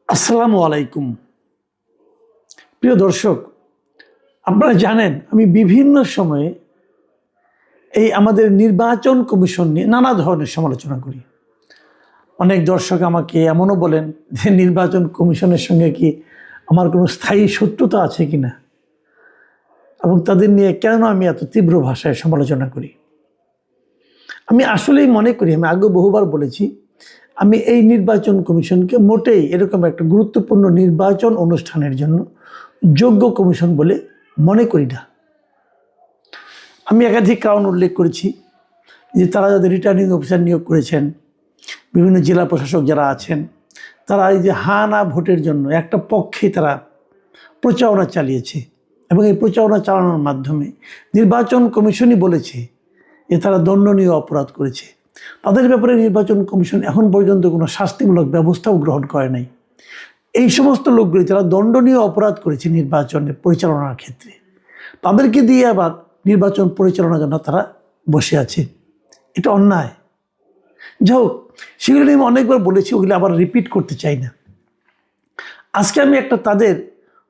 আসসালামু আলাইকুম। প্রিয় দর্শক, আপনারা জানেন আমি বিভিন্ন সময়ে এই আমাদের নির্বাচন কমিশন নিয়ে নানা ধরনের সমালোচনা করি। অনেক দর্শক আমাকে এমনও বলেন যে নির্বাচন কমিশনের সঙ্গে কি আমার কোনো স্থায়ী শত্রুতা আছে কিনা, এবং তাদের নিয়ে কেন আমি এত তীব্র ভাষায় সমালোচনা করি। আমি আসলেই মনে করি, আমি আগে বহুবার বলেছি, আমি এই নির্বাচন কমিশনকে মোটেই এরকম একটা গুরুত্বপূর্ণ নির্বাচন অনুষ্ঠানের জন্য যোগ্য কমিশন বলে মনে করি না। আমি একাধিক কারণ উল্লেখ করেছি যে তারা যাদের রিটার্নিং অফিসার নিয়োগ করেছেন, বিভিন্ন জেলা প্রশাসক যারা আছেন, তারা এই যে হা না ভোটের জন্য একটা পক্ষে তারা প্রচারণা চালিয়েছে, এবং এই প্রচারণা চালানোর মাধ্যমে নির্বাচন কমিশনই বলেছে যে তারা দণ্ডনীয় অপরাধ করেছে। তাদের ব্যাপারে নির্বাচন কমিশন এখন পর্যন্ত কোনো শাস্তিমূলক ব্যবস্থাও গ্রহণ করে নাই। এই সমস্ত লোকগুলি যারা দণ্ডনীয় অপরাধ করেছে নির্বাচনের পরিচালনার ক্ষেত্রে, তাদেরকে দিয়ে আবার নির্বাচন পরিচালনার জন্য তারা বসে আছে। এটা অন্যায়। যাই হোক, সেগুলো নিয়ে আমি অনেকবার বলেছি, ওগুলো আবার রিপিট করতে চাই না। আজকে আমি একটা তাদের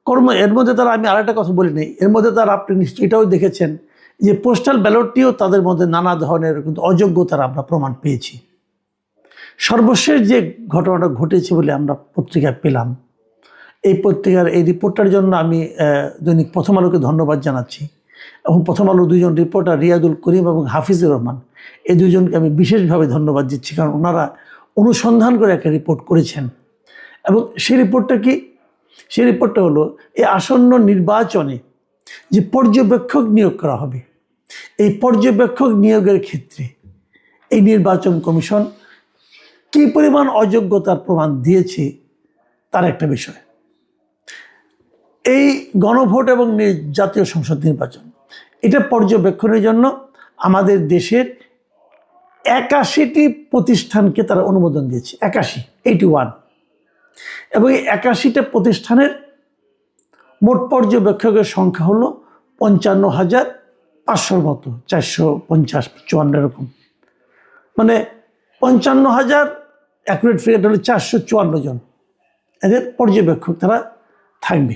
কর্ম, এর মধ্যে তারা, আমি আরেকটা কথা বলি নাই, এর মধ্যে তারা, আপনি নিশ্চয়ই এটাও দেখেছেন যে পোস্টাল ব্যালটটিও তাদের মধ্যে নানা ধরনের কিন্তু অযোগ্যতার আমরা প্রমাণ পেয়েছি। সর্বশেষ যে ঘটনাটা ঘটেছে বলে আমরা পত্রিকায় পেলাম, এই পত্রিকার এই রিপোর্টটার জন্য আমি দৈনিক প্রথম আলোকে ধন্যবাদ জানাচ্ছি, এবং প্রথম আলো দুজন রিপোর্টার রিয়াদুল করিম এবং হাফিজুর রহমান, এই দুজনকে আমি বিশেষভাবে ধন্যবাদ দিচ্ছি, কারণ ওনারা অনুসন্ধান করে একটা রিপোর্ট করেছেন। এবং সেই রিপোর্টটা কি? সেই রিপোর্টটা হলো এই আসন্ন নির্বাচনে যে পর্যবেক্ষক নিয়োগ করা হবে, এই পর্যবেক্ষক নিয়োগের ক্ষেত্রে এই নির্বাচন কমিশন কী পরিমাণ অযোগ্যতার প্রমাণ দিয়েছে তার একটা বিষয়। এই গণভোট এবং জাতীয় সংসদ নির্বাচন, এটা পর্যবেক্ষণের জন্য আমাদের দেশের 81টি প্রতিষ্ঠানকে তারা অনুমোদন দিয়েছে। 81 এবং এই 81টা প্রতিষ্ঠানের মোট পর্যবেক্ষকের সংখ্যা হলো 55,500 মতো, 450-54 এরকম, মানে 55,000, অ্যাকুরেট ফিগার হলো 454 জন এদের পর্যবেক্ষক তারা থাকবে।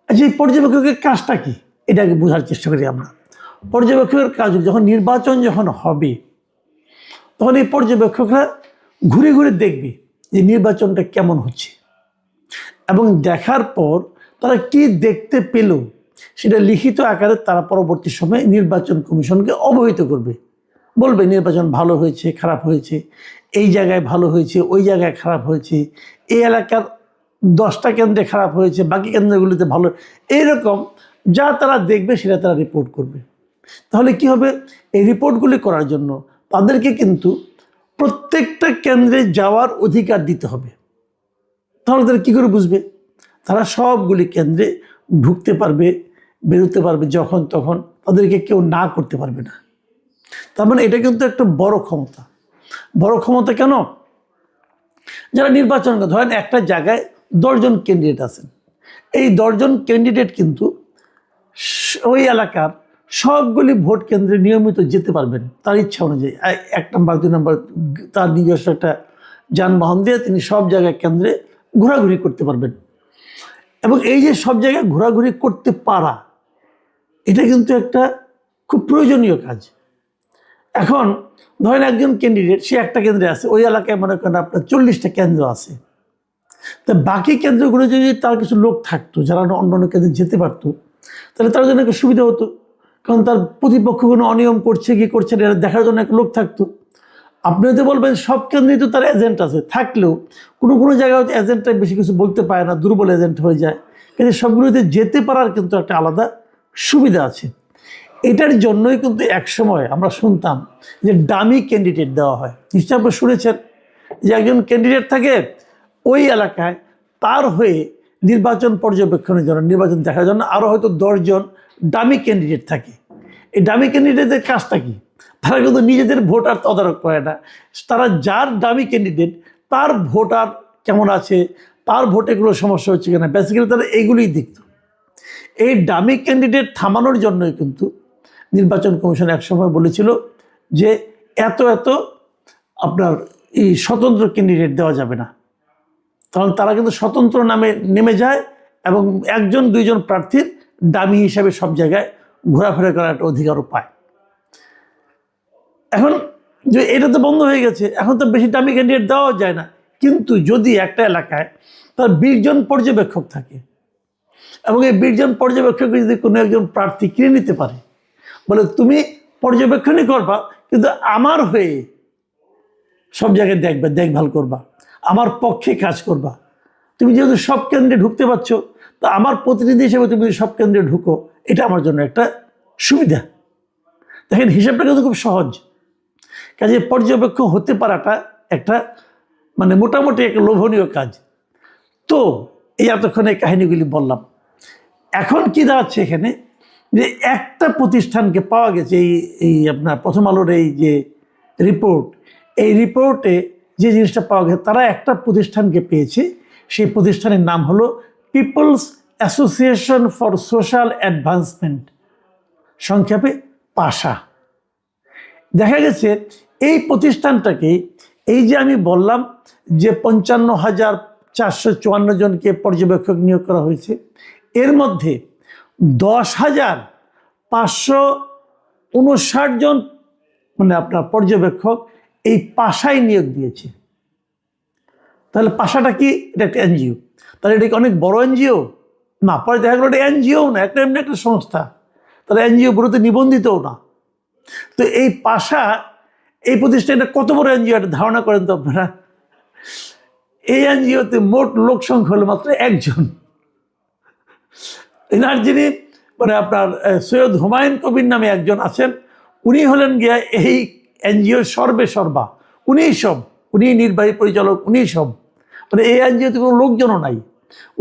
আচ্ছা, এই পর্যবেক্ষকের কাজটা কি, এটাকে বোঝার চেষ্টা করি আমরা। পর্যবেক্ষকের কাজ, যখন নির্বাচন যখন হবে, তখন এই পর্যবেক্ষকরা ঘুরে ঘুরে দেখবে যে নির্বাচনটা কেমন হচ্ছে, এবং দেখার পর তারা কি দেখতে পেল সেটা লিখিত আকারে তারা পরবর্তী সময়ে নির্বাচন কমিশনকে অবহিত করবে। বলবে নির্বাচন ভালো হয়েছে, খারাপ হয়েছে, এই জায়গায় ভালো হয়েছে, ওই জায়গায় খারাপ হয়েছে, এই এলাকার 10টা কেন্দ্রে খারাপ হয়েছে, বাকি কেন্দ্রগুলিতে ভালো, এইরকম যা তারা দেখবে সেটা তারা রিপোর্ট করবে। তাহলে কি হবে? এই রিপোর্টগুলি করার জন্য তাদেরকে কিন্তু প্রত্যেকটা কেন্দ্রে যাওয়ার অধিকার দিতে হবে। তাহলে তারা কী করে বুঝবে? তারা সবগুলি কেন্দ্রে ঢুকতে পারবে, বেরোতে পারবে যখন তখন, তাদেরকে কেউ না করতে পারবে না। তার মানে এটা কিন্তু একটা বড় ক্ষমতা। বড় ক্ষমতা কেন? যারা নির্বাচন করে, ধরেন একটা জায়গায় 10 জন ক্যান্ডিডেট আছেন, এই 10 জন ক্যান্ডিডেট কিন্তু ওই এলাকার সবগুলি ভোট কেন্দ্রে নিয়মিত যেতে পারবেন তার ইচ্ছা অনুযায়ী। 1 নম্বর 2 নম্বর তার নিজস্ব একটা যানবাহন দিয়ে তিনি সব জায়গায় কেন্দ্রে ঘোরাঘুরি করতে পারবেন। এবং এই যে সব জায়গায় ঘোরাঘুরি করতে পারা, এটা কিন্তু একটা খুব প্রয়োজনীয় কাজ। এখন ধরেন একজন ক্যান্ডিডেট, সে একটা কেন্দ্রে আছে, ওই এলাকায় মনে করেন আপনার 40টা কেন্দ্র আছে, তা বাকি কেন্দ্রগুলো যদি তার কিছু লোক থাকতো যারা অন্য অন্য কেন্দ্রে যেতে পারতো, তাহলে তার জন্য একটা সুবিধা হতো, কারণ তার প্রতিপক্ষ কোনো অনিয়ম করছে কি করছে না এটা দেখার জন্য একটা লোক থাকতো। আপনি হয়তো বলবেন সব কেন্দ্রেই তো তার এজেন্ট আছে, থাকলেও কোনো কোনো জায়গায় হয়তো এজেন্টটা বেশি কিছু বলতে পারে না, দুর্বল এজেন্ট হয়ে যায়, কিন্তু সবগুলোতে যেতে পারার কিন্তু একটা আলাদা সুবিধা আছে। এটার জন্যই কিন্তু একসময় আমরা শুনতাম যে ডামি ক্যান্ডিডেট দেওয়া হয়। নিশ্চয়ই আপনি শুনেছেন যে একজন ক্যান্ডিডেট থাকে ওই এলাকায়, তার হয়ে নির্বাচন পর্যবেক্ষণের জন্য, নির্বাচন দেখার জন্য আরও হয়তো 10 জন ডামি ক্যান্ডিডেট থাকে। এই ডামি ক্যান্ডিডেটদের কাজটা কি? তারা কিন্তু নিজেদের ভোটার তদারক করে না, তারা যার ডামি ক্যান্ডিডেট তার ভোটার কেমন আছে, তার ভোটে কোনো সমস্যা হচ্ছে কিনা, বেসিক্যালি তারা এইগুলিই দেখত। এই ডামি ক্যান্ডিডেট থামানোর জন্যই কিন্তু নির্বাচন কমিশন একসময় বলেছিল যে এত আপনার এই স্বতন্ত্র ক্যান্ডিডেট দেওয়া যাবে না। তখন তারা কিন্তু স্বতন্ত্র নামে নেমে যায় এবং একজন দুইজন প্রার্থীর দামি হিসাবে সব জায়গায় ঘোরাফেরা করার একটা অধিকারও পায়। এখন যে এটা তো বন্ধ হয়ে গেছে, এখন তো বেশি দামি ক্যান্ডিডেট দেওয়া যায় না। কিন্তু যদি একটা এলাকায় তার 20 জন পর্যবেক্ষক থাকে এবং এই 20 জন পর্যবেক্ষক যদি কোনো একজন প্রার্থী কিনে নিতে পারে, বলে তুমি পর্যবেক্ষণই করবা কিন্তু আমার হয়ে সব জায়গায় দেখবে, দেখভাল করবা, আমার পক্ষে কাজ করবা, তুমি যেহেতু সব কেন্দ্রে ঢুকতে পারছো, তা আমার প্রতিনিধি হিসেবে তুমি সব কেন্দ্রে ঢুকো, এটা আমার জন্য একটা সুবিধা। দেখেন হিসাবটা কিন্তু খুব সহজ। কাজে পর্যবেক্ষক হতে পারাটা একটা মানে মোটামুটি একটা লোভনীয় কাজ। তো এই এতক্ষণে কাহিনীগুলি বললাম। এখন কি দাঁড়াচ্ছে এখানে, যে একটা প্রতিষ্ঠানকে পাওয়া গেছে, এই আপনার প্রথম আলোর এই যে রিপোর্ট, এই রিপোর্টে যে জিনিসটা পাওয়া গেছে, তারা একটা প্রতিষ্ঠানকে পেয়েছে। সেই প্রতিষ্ঠানের নাম হলো people's association for social advancement, সংক্ষেপে পাশা। দেখা গেছে এই প্রতিষ্ঠানটাকে, এই যে আমি বললাম যে 55,454 জনকে পর্যবেক্ষক নিয়োগ করা হয়েছে, এর মধ্যে 10,559 জন মানে আপনার পর্যবেক্ষক এই পাশায় নিয়োগ দিয়েছে। তাহলে পাশাটা কি? এটা একটা এনজিও। তাহলে এটা কি অনেক বড় এনজিও? না, পরে দেখা গেলো এটা এনজিও না, একটা এমনি একটা সংস্থা, তাহলে এনজিও বলতে নিবন্ধিতও না। তো এই পাশা, এই প্রতিষ্ঠানটা কত বড় এনজিও একটা ধারণা করেন তো আপনারা। এই এনজিওতে মোট লোক সংখ্যা হলো মাত্র 1 জন। এনার যিনি মানে আপনার সৈয়দ হুমায়ুন কবির নামে একজন আছেন, উনি হলেন গিয়া এই এনজিওর সর্বা, উনিই সব, উনি নির্বাহী পরিচালক, উনিই সব। মানে এই এনজিওতে কোনো লোকজনও নাই,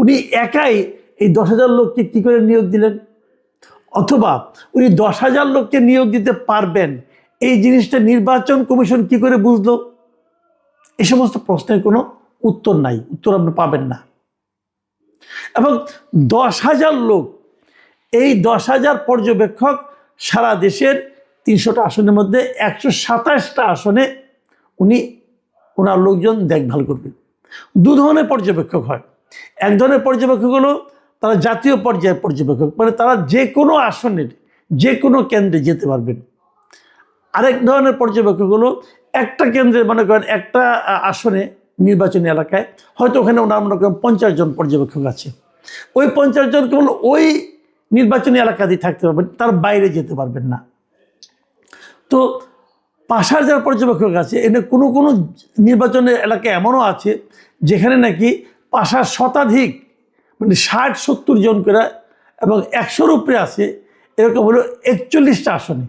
উনি একাই এই 10,000 লোককে কী করে নিয়োগ দিলেন, অথবা উনি 10,000 লোককে নিয়োগ দিতে পারবেন এই জিনিসটা নির্বাচন কমিশন কি করে বুঝলো? এই সমস্ত প্রশ্নের কোনো উত্তর নাই, উত্তর আপনি পাবেন না। এবং 10,000 লোক, এই 10,000 পর্যবেক্ষক সারা দেশের 300টা আসনের মধ্যে 127টা আসনে ওনার লোকজন দেখভাল করবে। 2 ধরনের পর্যবেক্ষক হয়। এক ধরনের পর্যবেক্ষক হলো তারা জাতীয় পর্যায়ের পর্যবেক্ষক, মানে তারা যে কোনো আসনের যে কোনো কেন্দ্রে যেতে পারবেন। আরেক ধরনের পর্যবেক্ষক হলো একটা কেন্দ্রে, মনে করেন একটা আসনে নির্বাচনী এলাকায় হয়তো ওখানে ওনার মনে করেন 50 জন পর্যবেক্ষক আছে, ওই 50 জন কেবল ওই নির্বাচনী এলাকাতেই থাকতে পারবেন, তার বাইরে যেতে পারবেন না। তো পাশার যারা পর্যবেক্ষক আছে, এনে কোনো কোনো নির্বাচনের এলাকা এমনও আছে যেখানে নাকি পাশার শতাধিক মানে 60-70 জন করে এবং 100-র উপরে আছে, এরকম হলো 41টা আসনে।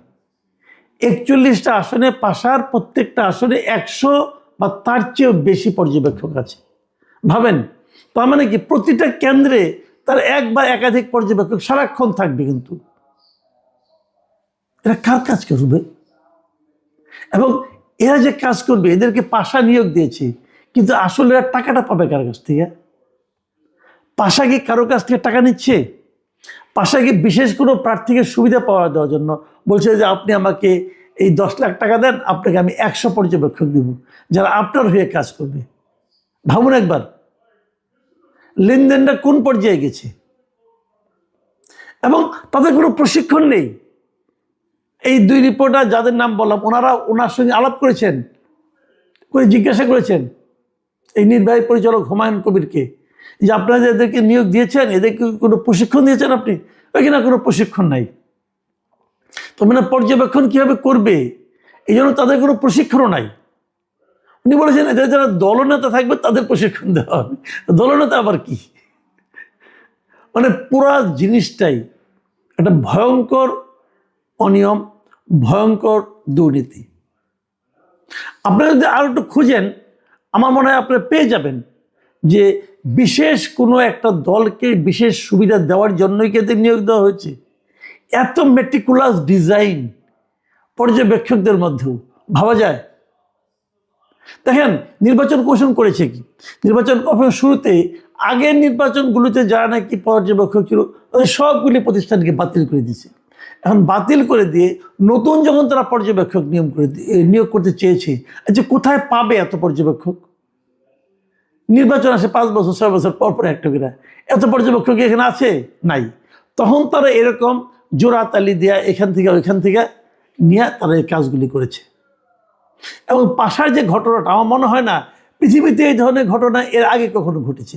41টা আসনে পাশার প্রত্যেকটা আসনে 100 বা তার চেয়েও বেশি পর্যবেক্ষক আছে। ভাবেন, তার মানে কি প্রতিটা কেন্দ্রে তার এক বা একাধিক পর্যবেক্ষক সারাক্ষণ থাকবে। কিন্তু এরা কার কাজ করবে? এবং এরা যে কাজ করবে, এদেরকে পাশা নিয়োগ দিয়েছে, কিন্তু আসলে এরা টাকাটা পাবে কার কাছ থেকে? পাশা কি কারো কাছ থেকে টাকা নিচ্ছে? পাশা কি বিশেষ কোনো প্রার্থীকে সুবিধা পাওয়া দেওয়ার জন্য বলছে যে আপনি আমাকে এই 10 লাখ টাকা দেন, আপনাকে আমি 100 পর্যবেক্ষক দেব যারা আপনার হয়ে কাজ করবে? ভাবুন একবার, লেনদেনটা কোন পর্যায়ে গেছে। এবং তাদের কোনো প্রশিক্ষণ নেই। এই 2 রিপোর্টার যাদের নাম বললাম, ওনার সঙ্গে আলাপ করেছেন, করে জিজ্ঞাসা করেছেন এই নির্বাহী পরিচালক হুমায়ুন কবিরকে যে আপনারা এদেরকে নিয়োগ দিয়েছেন, এদেরকে কোনো প্রশিক্ষণ দিয়েছেন আপনি? কিনা কোনো প্রশিক্ষণ নাই। তো মানে পর্যবেক্ষণ কীভাবে করবে, এই জন্য তাদের কোনো প্রশিক্ষণও নাই। উনি বলেছেন এদের যারা দলনেতা থাকবে তাদের প্রশিক্ষণ দেওয়া হবে। দলনেতা আবার কি? মানে পুরা জিনিসটাই একটা ভয়ঙ্কর অনিয়ম, ভয়ঙ্কর দুর্নীতি। আপনারা যদি আরো একটু খুঁজেন, আমার মনে হয় আপনারা পেয়ে যাবেন যে বিশেষ কোনো একটা দলকে বিশেষ সুবিধা দেওয়ার জন্যই কি এদের নিয়োগ দেওয়া হয়েছে। এত মেটিকুলাস ডিজাইন পর্যবেক্ষকদের মধ্যেও ভাবা যায়? দেখেন নির্বাচন কমিশন করেছে কি, নির্বাচন কমিশন শুরুতে আগের নির্বাচনগুলোতে যারা নাকি পর্যবেক্ষক ছিল তাদের সবগুলি প্রতিষ্ঠানকে বাতিল করে দিয়েছে। এখন বাতিল করে দিয়ে নতুন যখন তারা পর্যবেক্ষক নিয়োগ করতে চেয়েছে, যে কোথায় পাবে এত পর্যবেক্ষক? নির্বাচন আসে 5 বছর 6 বছর পর পর একটা করে। এত পর্যবেক্ষক কি এখানে আছে? নাই। তখন তারা এরকম জোড়াতালি দেয়া এখান থেকে ওইখান থেকে নিয়ে তারা এই কাজগুলি করেছে। এবং পাশার যে ঘটনাটা, আমার মনে হয় না পৃথিবীতে এই ধরনের ঘটনা এর আগে কখনো ঘটেছে।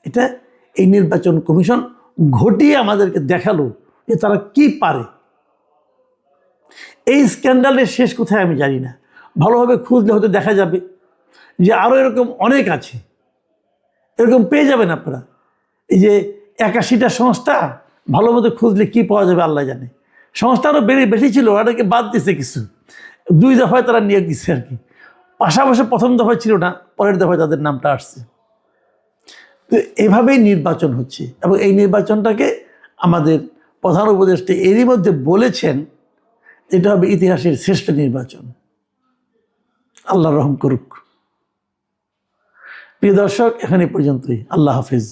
এটা এই নির্বাচন কমিশন ঘটিয়ে আমাদেরকে দেখালো যে তারা কি পারে। এই স্ক্যান্ডালের শেষ কোথায় আমি জানি না, ভালোভাবে খুঁজলে হয়তো দেখা যাবে যে আরও এরকম অনেক আছে। এরকম পেয়ে যাবেন আপনারা। এই যে 81টা সংস্থা, ভালো মতো খুঁজলে কি পাওয়া যাবে আল্লাহ জানে। সংস্থা আরও বেশি ছিল, ওটাকে বাদ দিছে কিছু, 2 দফায় তারা নিয়োগ দিচ্ছে আর কি। পাশাপাশি প্রথম দফায় ছিল না, পরের দফায় তাদের নামটা আসছে। তো এভাবেই নির্বাচন হচ্ছে, এবং এই নির্বাচনটাকে আমাদের প্রধান উপদেষ্টা এরই মধ্যে বলেছেন এটা হবে ইতিহাসের শ্রেষ্ঠ নির্বাচন। আল্লাহ রহম করুক। প্রিয় দর্শক, এখানে পর্যন্তই। আল্লাহ হাফেজ।